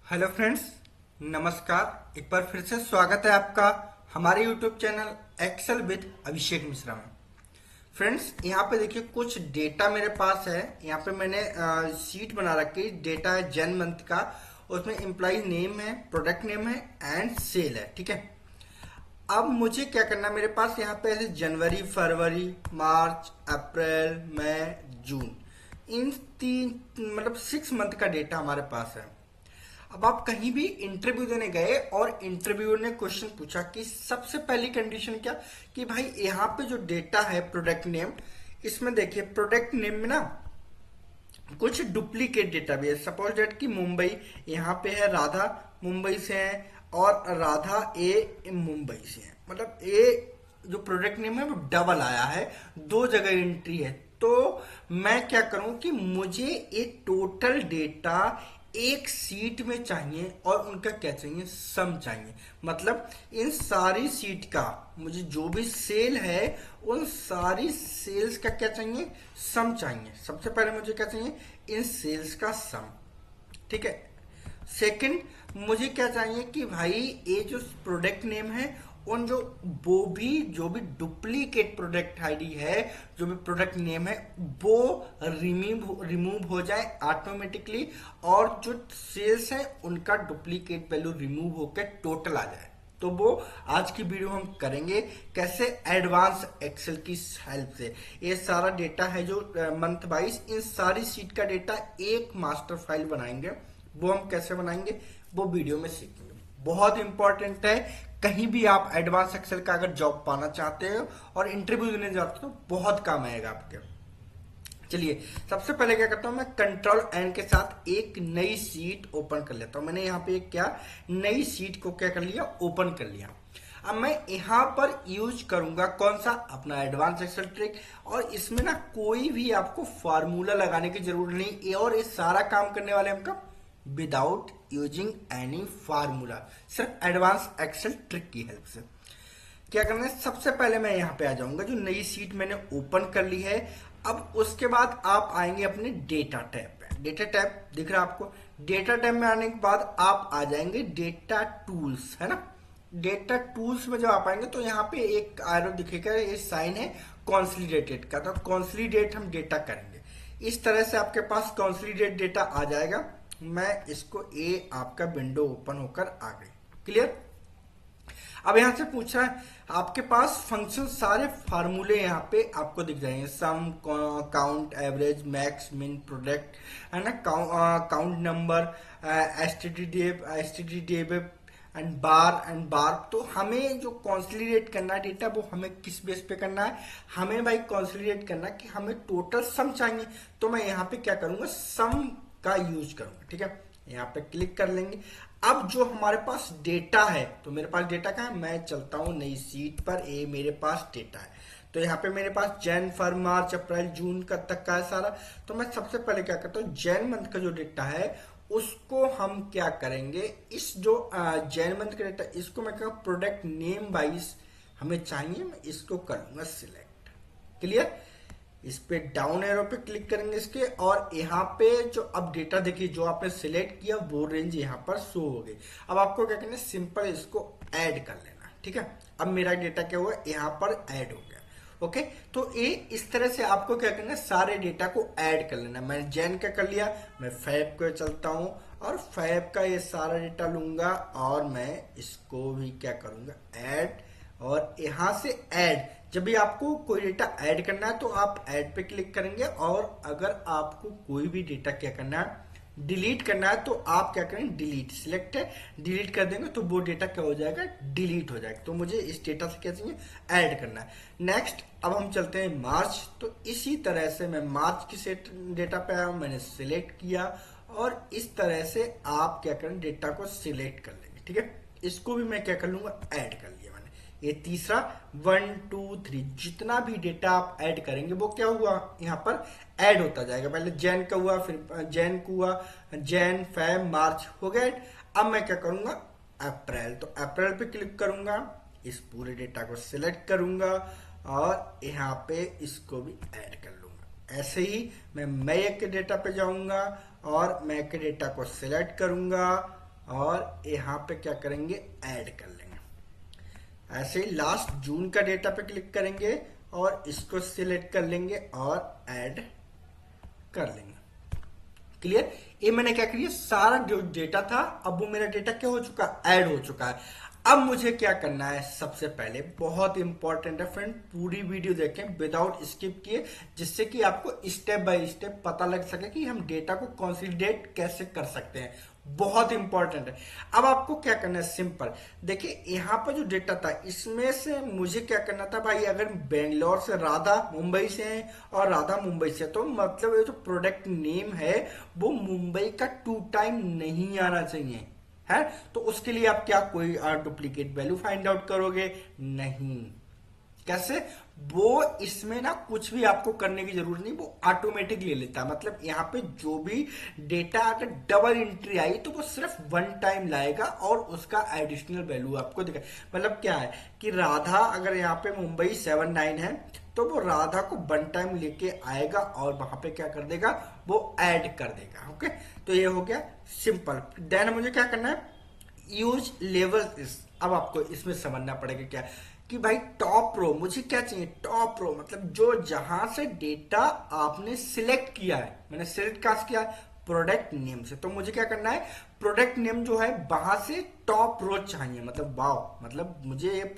Hello friends, नमस्कार। एक बार फिर से स्वागत है आपका हमारे YouTube channel Excel with Abhishek Mishra में। फ्रेंड्स, यहाँ पे देखिए कुछ डेटा मेरे पास है। यहाँ पे मैंने शीट बना रखी, डेटा है जन मंथ का। उसमें एम्प्लॉय नेम है, प्रोडक्ट नेम है एंड सेल है। ठीक है, अब मुझे क्या करना है, मेरे पास यहाँ पे ऐसे जनवरी, फरवरी, मार्च, अप्रैल, मई, जून, इन तीन मतलब 6 मंथ का डेटा हमारे पास है। अब आप कहीं भी इंटरव्यू देने गए और इंटरव्यूअर ने क्वेश्चन पूछा कि सबसे पहली कंडीशन क्या, कि भाई यहाँ पे जो डेटा है प्रोडक्ट नेम, इसमें देखिए प्रोडक्ट नेम में ना कुछ डुप्लीकेट डेटा भी है। सपोज डेट कि मुंबई, यहाँ पे है राधा मुंबई से है और राधा ए मुंबई से है, मतलब ए जो प्रोडक्ट नेम है वो डबल आया है, दो जगह एंट्री है। तो मैं क्या करूं कि मुझे ये टोटल डेटा एक सीट में चाहिए और उनका क्या चाहिए, सम चाहिए। मतलब इन सारी सीट का मुझे जो भी सेल है उन सारी सेल्स का क्या चाहिए, सम चाहिए। सबसे पहले मुझे क्या चाहिए, इन सेल्स का सम। ठीक है। सेकंड, मुझे क्या चाहिए कि भाई ये जो प्रोडक्ट नेम है उन जो भी डुप्लीकेट प्रोडक्ट आईडी है, जो भी प्रोडक्ट नेम है, वो रिमूव हो जाए ऑटोमेटिकली, और जो सेल्स है उनका डुप्लीकेट वैल्यू रिमूव होकर टोटल आ जाए। तो वो आज की वीडियो हम करेंगे कैसे एडवांस एक्सेल की हेल्प से। ये सारा डेटा है जो मंथ वाइज, इन सारी सीट का डेटा एक मास्टर फाइल बनाएंगे। वो हम कैसे बनाएंगे वो वीडियो में सीखेंगे। बहुत इंपॉर्टेंट है, कहीं भी आप एडवांस एक्सेल का अगर जॉब पाना चाहते हो और इंटरव्यू देने जाते हो तो बहुत काम आएगा आपके। चलिए, सबसे पहले क्या करता हूं, मैं कंट्रोल एन के साथ एक नई सीट ओपन कर लेता हूं। मैंने यहाँ पे क्या नई सीट को क्या कर लिया, ओपन कर लिया। अब मैं यहाँ पर यूज करूंगा कौन सा, अपना एडवांस एक्सेल ट्रिक। और इसमें ना कोई भी आपको फार्मूला लगाने की जरूरत नहीं, और ये सारा काम करने वाले हम कब, विदाउट यूजिंग एनी फार्मूला, सिर्फ एडवांस एक्सेल ट्रिक की हेल्प से। क्या करना है, सबसे पहले मैं यहाँ पे आ जाऊंगा, जो नई सीट मैंने ओपन कर ली है। अब उसके बाद आप आएंगे अपने डेटा टैब पे। डेटा टैब दिख रहा है आपको। डेटा टैब में आने के बाद आप आ जाएंगे डेटा टूल्स, है ना। डेटा टूल्स में जब आप आएंगे तो यहाँ पे एक एरो दिखेगा, ये साइन है कॉन्सोलिडेटेड का, तो कॉन्सोलिडेट हम डेटा करेंगे। इस तरह से आपके पास कॉन्सोलिडेट डेटा आ जाएगा। मैं इसको ये आपका विंडो ओपन होकर आ गई। क्लियर। अब यहां से पूछ रहा है आपके पास फंक्शन, सारे फार्मूले यहाँ पे आपको दिख जाएंगे। सम, काउंट, एवरेज, मैक्स, मिन, प्रोडक्ट, है ना, काउंट नंबर, एसटीडी एंड बार। तो हमें जो कॉन्सोलिडेट करना है डेटा, वो हमें किस बेस पे करना है, हमें भाई कॉन्सोलिडेट करना है कि हमें टोटल सम चाहिए। तो मैं यहाँ पे क्या करूंगा, सम का यूज करूंगा। ठीक है, यहाँ पे क्लिक कर लेंगे। अब जो हमारे पास डेटा है, तो मेरे पास डेटा का है, मैं चलता हूं नई सीट पर, ये मेरे पास डेटा है। तो यहाँ पे मेरे पास जैन, फर, मार्च, अप्रैल, जून का तक का है सारा। तो मैं सबसे पहले क्या करता हूँ, जैन मंथ का जो डेटा है उसको हम क्या करेंगे, इस जो जैन मंथ का डेटा, इसको मैं क्या, प्रोडक्ट नेम वाइज हमें चाहिए, मैं इसको करूंगा सिलेक्ट। क्लियर। इस पे डाउन एरो पे क्लिक करेंगे इसके, और यहाँ पे जो अब डेटा देखिए जो आपने सिलेक्ट किया वो रेंज यहाँ पर शो हो गई। अब आपको क्या करना है, सिंपल इसको ऐड कर लेना। ठीक है, अब मेरा डेटा क्या हुआ, यहाँ पर ऐड हो गया। ओके, तो ये इस तरह से आपको क्या करना है, सारे डेटा को ऐड कर लेना। मैंने जैन का कर लिया, मैं फैब को चलता हूँ और फैब का ये सारा डेटा लूंगा और मैं इसको भी क्या करूंगा, ऐड। और यहाँ से ऐड, जब भी आपको कोई डेटा ऐड करना है तो आप ऐड पे क्लिक करेंगे, और अगर आपको कोई भी डेटा क्या करना है, डिलीट करना है, तो आप क्या करेंगे, डिलीट, सिलेक्ट है, डिलीट कर देंगे तो वो डेटा क्या हो जाएगा, डिलीट हो जाएगा। तो मुझे इस डेटा से क्या चाहिए, ऐड करना है। नेक्स्ट, अब हम चलते हैं मार्च। तो इसी तरह से मैं मार्च की सेट डेटा पे आया, मैंने सिलेक्ट किया, और इस तरह से आप क्या करें, डेटा को सिलेक्ट कर लेंगे। ठीक है, इसको भी मैं क्या कर लूंगा, ऐड कर लिया मैंने। ये तीसरा 1 2 3 जितना भी डेटा आप ऐड करेंगे वो क्या हुआ, यहाँ पर ऐड होता जाएगा। पहले जैन का हुआ, फिर जैन को हुआ, जैन, फैब, मार्च हो गए। अब मैं क्या करूंगा, अप्रैल। तो अप्रैल पे क्लिक करूंगा, इस पूरे डेटा को सिलेक्ट करूंगा और यहाँ पे इसको भी ऐड कर लूंगा। ऐसे ही मैं मई के डेटा पे जाऊंगा और मई के डेटा को सिलेक्ट करूंगा और यहाँ पे क्या करेंगे, ऐड कर लेंगे। ऐसे ही लास्ट जून का डेटा पे क्लिक करेंगे और इसको सिलेक्ट कर लेंगे और ऐड कर लेंगे। क्लियर? ये मैंने क्या किया, सारा जो डेटा था अब वो मेरा डेटा क्या हो चुका, ऐड हो चुका है। अब मुझे क्या करना है, सबसे पहले बहुत इंपॉर्टेंट है फ्रेंड, पूरी वीडियो देखें विदाउट स्किप किए, जिससे कि आपको स्टेप बाय स्टेप पता लग सके कि हम डेटा को कंसोलिडेट कैसे कर सकते हैं। बहुत इंपॉर्टेंट है। अब आपको क्या करना है, सिंपल देखिए, यहाँ पर जो डेटा था इसमें से मुझे क्या करना था भाई, अगर बेंगलोर से राधा मुंबई से है और राधा मुंबई से, तो मतलब ये जो प्रोडक्ट नेम है वो मुंबई का 2 टाइम नहीं आना चाहिए है। तो उसके लिए आप क्या कोई डुप्लीकेट वैल्यू फाइंड आउट करोगे, नहीं। कैसे, वो इसमें ना कुछ भी आपको करने की जरूरत नहीं, वो ऑटोमेटिक ले लेता है। मतलब यहाँ पे जो भी डेटा अगर डबल एंट्री आई तो वो सिर्फ 1 टाइम लाएगा और उसका एडिशनल वैल्यू आपको दिखा। मतलब क्या है कि राधा अगर यहाँ पे मुंबई 79 है तो वो राधा को 1 टाइम लेके आएगा और वहां पे क्या कर देगा, वो ऐड कर देगा। ओके, तो ये हो गया सिंपल। देन मुझे क्या करना है, यूज लेवल इस। अब आपको इसमें समझना पड़ेगा क्या कि भाई टॉप रो मुझे क्या चाहिए, टॉप रो मतलब जो जहां से डेटा आपने सिलेक्ट किया है, मैंने सिलेक्ट कहां से किया है, प्रोडक्ट नेम से। तो मुझे क्या करना है, प्रोडक्ट नेम जो है वहां से टॉप रो चाहिए, मतलब वाव, मतलब मुझे ये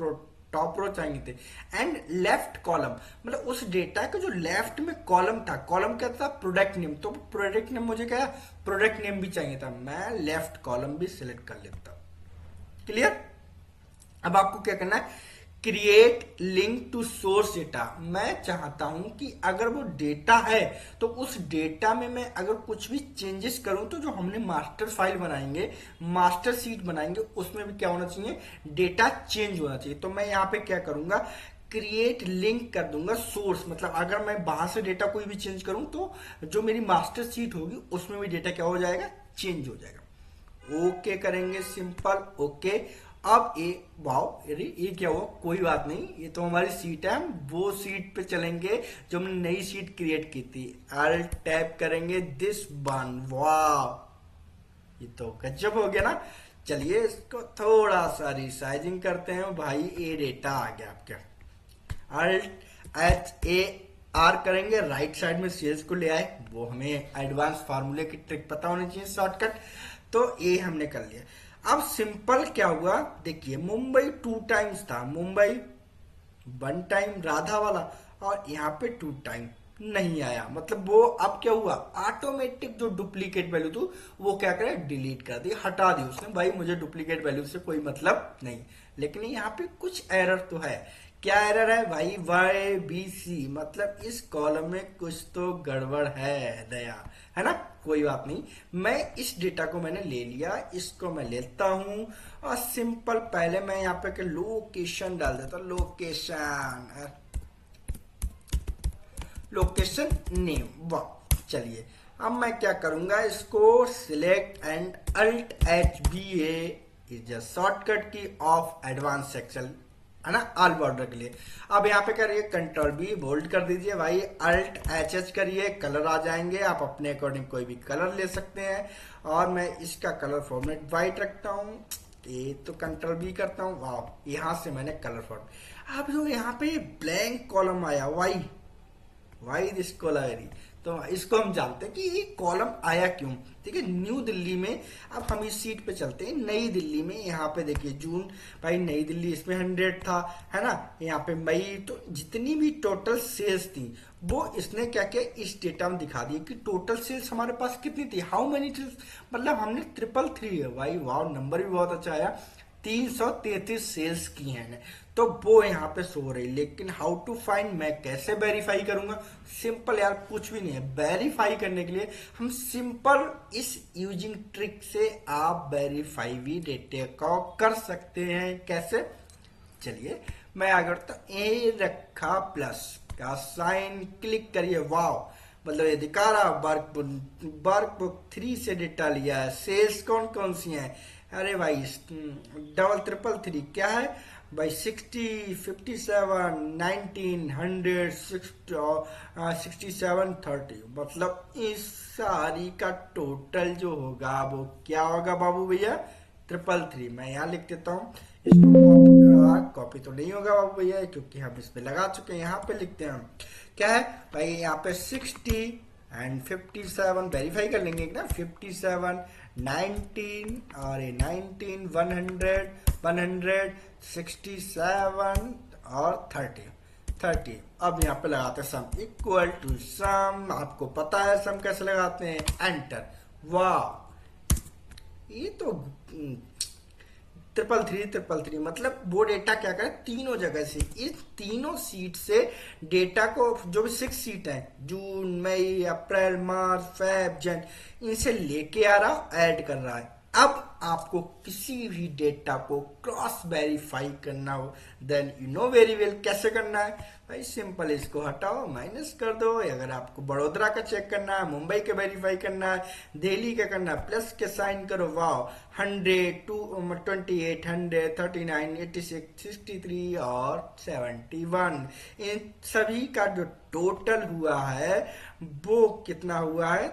टॉप रो चाहिए थे। एंड लेफ्ट कॉलम मतलब उस डेटा का जो लेफ्ट में कॉलम था, कॉलम क्या था, प्रोडक्ट नेम। तो प्रोडक्ट नेम मुझे क्या, प्रोडक्ट नेम भी चाहिए था, मैं लेफ्ट कॉलम भी सिलेक्ट कर लेता। क्लियर? अब आपको क्या करना है, create link to source data. मैं चाहता हूं कि अगर वो डेटा है तो उस डेटा में मैं अगर कुछ भी चेंजेस करूं तो जो हमने मास्टर फाइल बनाएंगे, मास्टर सीट बनाएंगे, उसमें भी क्या होना चाहिए, डेटा चेंज होना चाहिए। तो मैं यहाँ पे क्या करूंगा, क्रिएट लिंक कर दूंगा सोर्स। मतलब अगर मैं बाहर से डेटा कोई भी चेंज करूं तो जो मेरी मास्टर सीट होगी उसमें भी डेटा क्या हो जाएगा, चेंज हो जाएगा। ओके करेंगे, सिंपल ओके। अब ये वाओ, अरे ये क्या हुआ, कोई बात नहीं, ये तो हमारी सीट है, हम वो सीट पे चलेंगे जो हमने नई सीट क्रिएट की थी। अल्ट टैप करेंगे दिस वन, वाह ये तो गजब हो गया ना। चलिए इसको थोड़ा सा रिसाइजिंग करते हैं भाई, ये डेटा आ गया आपका। अल्ट एच ए आर करेंगे, राइट साइड में सेल्स को ले आए, वो हमें एडवांस फार्मूले की ट्रिक पता होनी चाहिए, शॉर्टकट। तो ये हमने कर लिया। अब सिंपल क्या हुआ, देखिए मुंबई 2 टाइम्स था, मुंबई 1 टाइम राधा वाला, और यहाँ पे 2 टाइम नहीं आया। मतलब वो अब क्या हुआ, ऑटोमेटिक जो डुप्लीकेट वैल्यू थी वो क्या करे, डिलीट कर दी, हटा दी उसने। भाई मुझे डुप्लीकेट वैल्यू से कोई मतलब नहीं। लेकिन यहाँ पे कुछ एरर तो है। क्या एरर है भाई, वाई बी सी, मतलब इस कॉलम में कुछ तो गड़बड़ है दया, है ना। कोई बात नहीं, मैं इस डेटा को मैंने ले लिया, इसको मैं लेता हूं और सिंपल पहले मैं यहाँ पे लोकेशन डाल देता हूं, लोकेशन नेम, वाह। चलिए अब मैं क्या करूंगा, इसको select and alt H B A is shortcut key of advance Excel, है ना, ऑल बॉर्डर के लिए। अब यहाँ पे करिए कंट्रोल बी बोल्ड कर दीजिए भाई, अल्ट एच एच करिए, कलर आ जाएंगे, आप अपने अकॉर्डिंग कोई भी कलर ले सकते हैं। और मैं इसका कलर फॉर्मेट वाइट रखता हूँ, ये तो कंट्रोल बी करता हूँ, वाह यहाँ से मैंने कलर फॉर्मेट। अब जो यहाँ पे ब्लैंक कॉलम आया, वाई दिस कॉलम, तो इसको हम जानते हैं कि ये कॉलम आया क्यों। ठीक है, न्यू दिल्ली में, अब हम इस सीट पे चलते हैं, नई दिल्ली में। यहाँ पे देखिए जून, भाई नई दिल्ली इसमें 100 था, है ना। यहाँ पे मई, तो जितनी भी टोटल सेल्स थी वो इसने क्या किया, इस डेटा में दिखा दिया कि टोटल सेल्स हमारे पास कितनी थी, हाउ मेनी सेल्स, मतलब हमने 333 है भाई, वाह नंबर भी बहुत अच्छा आया, 333 सेल्स की हैं, तो वो यहाँ पे शो रही। लेकिन हाउ टू फाइंड, मैं कैसे वेरीफाई करूंगा, सिंपल यार, कुछ भी नहीं है। वेरीफाई करने के लिए हम सिंपल इस यूजिंग ट्रिक से आप वेरीफाई भी डेटा को कर सकते हैं। कैसे, चलिए मैं आगे बढ़ता, ए रखा प्लस का साइन, क्लिक करिए, वाव, मतलब ये दिखा रहा वर्कबुक 3 से डेटा लिया है। सेल्स कौन कौन सी हैं, अरे भाई 333 क्या है भाई, 60, 57, 19, 100, 67, 30, मतलब इस सारी का टोटल जो होगा वो क्या होगा बाबू भैया, 333। मैं यहाँ लिख देता हूँ, इसको कॉपी तो नहीं होगा बाबू भैया क्योंकि हम इस पे लगा चुके हैं। यहाँ पे लिखते हैं हम क्या है भाई, यहाँ पे 60 एंड 57 वेरीफाई कर लेंगे ना, 57 19 और ये 19 100 167 और 30। अब यहाँ पे लगाते हैं सम इक्वल टू सम। आपको पता है सम कैसे लगाते हैं, एंटर। वाह, ये तो 333 मतलब वो डेटा क्या करे, तीनों जगह से, इस तीनों सीट से डेटा को, जो भी 6 सीट है, जून मई अप्रैल मार्च फेब जन, इनसे लेके आ रहा, ऐड कर रहा है। अब आपको किसी भी डेटा को क्रॉस वेरीफाई करना हो, then you know very well कैसे करना है भाई। सिंपल, इसको हटाओ, माइनस कर दो। अगर आपको बड़ोदरा का चेक करना है, मुंबई का वेरीफाई करना है, दिल्ली का करना है, प्लस के साइन करो। वाओ, 100 28 100 39 86 63 और 71, इन सभी का जो टोटल हुआ है वो कितना हुआ है,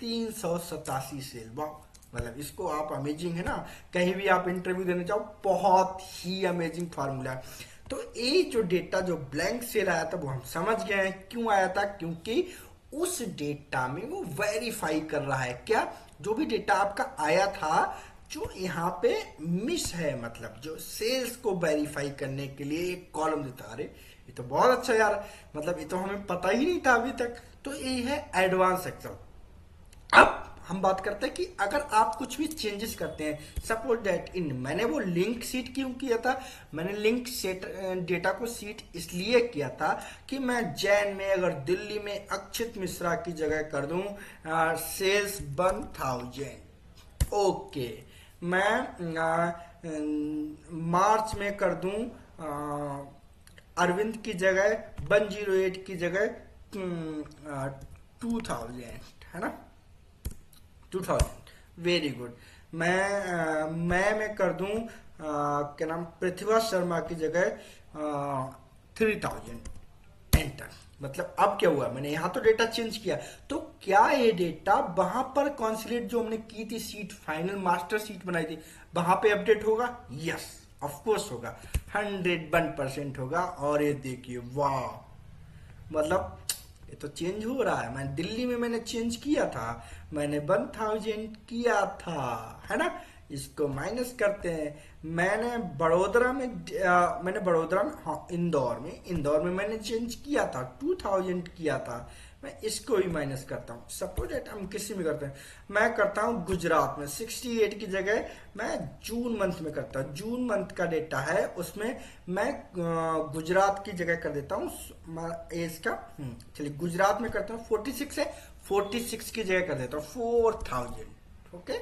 387 सेल। वाह, मतलब इसको आप अमेजिंग है ना, कहीं भी आप इंटरव्यू देने जाओ, बहुत ही अमेजिंग फार्मूला है। तो ये जो डेटा जो ब्लैंक सेल आया था वो हम समझ गए हैं क्यों आया था, क्योंकि उस डेटा में वो वेरीफाई कर रहा है क्या, जो भी डेटा आपका आया था जो यहाँ पे मिस है, मतलब जो सेल्स को वेरीफाई करने के लिए एक कॉलम देता। अरे ये तो बहुत अच्छा यार, मतलब ये तो हमें पता ही नहीं था अभी तक। तो ये है एडवांस एक्सेल। अब हम बात करते हैं कि अगर आप कुछ भी चेंजेस करते हैं, सपोज दैट इन, मैंने वो लिंक सीट क्यों किया था, मैंने लिंक सेट डेटा को सीट इसलिए किया था कि मैं जैन में अगर दिल्ली में अक्षित मिश्रा की जगह कर दूं सेल्स 1000, ओके, मैं मार्च में कर दूं अरविंद की जगह 108 की जगह 2000, है ना, 2000, वेरी गुड। मैं कर दूं क्या नाम, प्रतिभा शर्मा की जगह 3000, एंटर। मतलब अब क्या हुआ, मैंने यहां तो डेटा चेंज किया, तो क्या ये डेटा वहां पर कॉन्सिलेट जो हमने की थी सीट, फाइनल मास्टर सीट बनाई थी, वहां पे अपडेट होगा? यस, ऑफ कोर्स होगा, 101% होगा। और ये देखिए, वाह, मतलब ये तो चेंज हो रहा है। मैं दिल्ली में मैंने चेंज किया था, मैंने 1000 किया था, है ना। इसको माइनस करते हैं। मैंने बड़ोदरा में हाँ, इंदौर में मैंने चेंज किया था, 2000 किया था। मैं इसको भी माइनस करता हूँ। सपोज हम किसी में करते हैं, मैं करता हूँ गुजरात में 68 की जगह मैं जून मंथ में करता हूँ। जून मंथ का डेटा है, उसमें मैं गुजरात की जगह कर देता हूँ एज का। चलिए गुजरात में करता हूँ, 46 है, 46 की जगह कर देता हूँ 4000, ओके,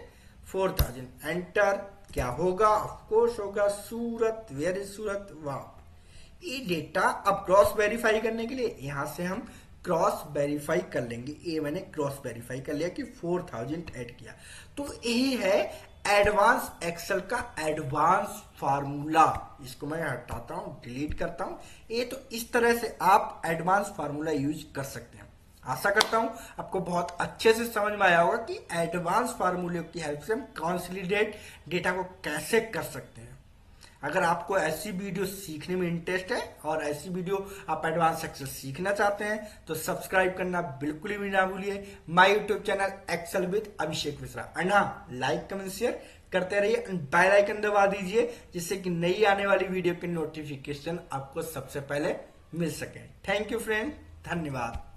4000, एंटर। क्या होगा, ऑफकोर्स होगा सूरत, वेयर इज सूरत। वाह, ये डेटा अब क्रॉस वेरीफाई करने के लिए यहां से हम क्रॉस वेरीफाई कर लेंगे। ये मैंने क्रॉस वेरीफाई कर लिया कि 4000 ऐड किया। तो ये है एडवांस एक्सेल का एडवांस फार्मूला। इसको मैं हटाता हूं, डिलीट करता हूं। ये तो इस तरह से आप एडवांस फार्मूला यूज कर सकते हैं। आशा करता हूं आपको बहुत अच्छे से समझ में आया होगा कि एडवांस फार्मूले की हेल्प से हम कंसोलिडेट डेटा को कैसे कर सकते हैं। अगर आपको ऐसी वीडियो सीखने में इंटरेस्ट है और ऐसी वीडियो आप एडवांस एक्सेल सीखना चाहते हैं तो सब्सक्राइब करना बिल्कुल भी ना भूलिए my YouTube channel Excel with Abhishek Mishra. And हाँ, लाइक कमेंट शेयर करते रहिए, बेल आइकन दबा दीजिए जिससे कि नई आने वाली वीडियो की नोटिफिकेशन आपको सबसे पहले मिल सके। थैंक यू फ्रेंड, धन्यवाद।